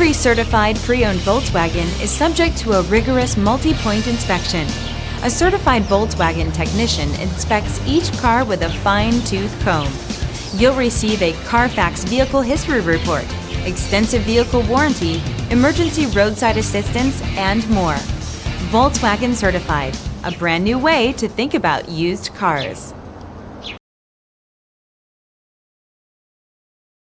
Every certified pre-owned Volkswagen is subject to a rigorous multi-point inspection. A certified Volkswagen technician inspects each car with a fine-tooth comb. You'll receive a Carfax Vehicle History Report, extensive vehicle warranty, emergency roadside assistance, and more. Volkswagen Certified, a brand new way to think about used cars.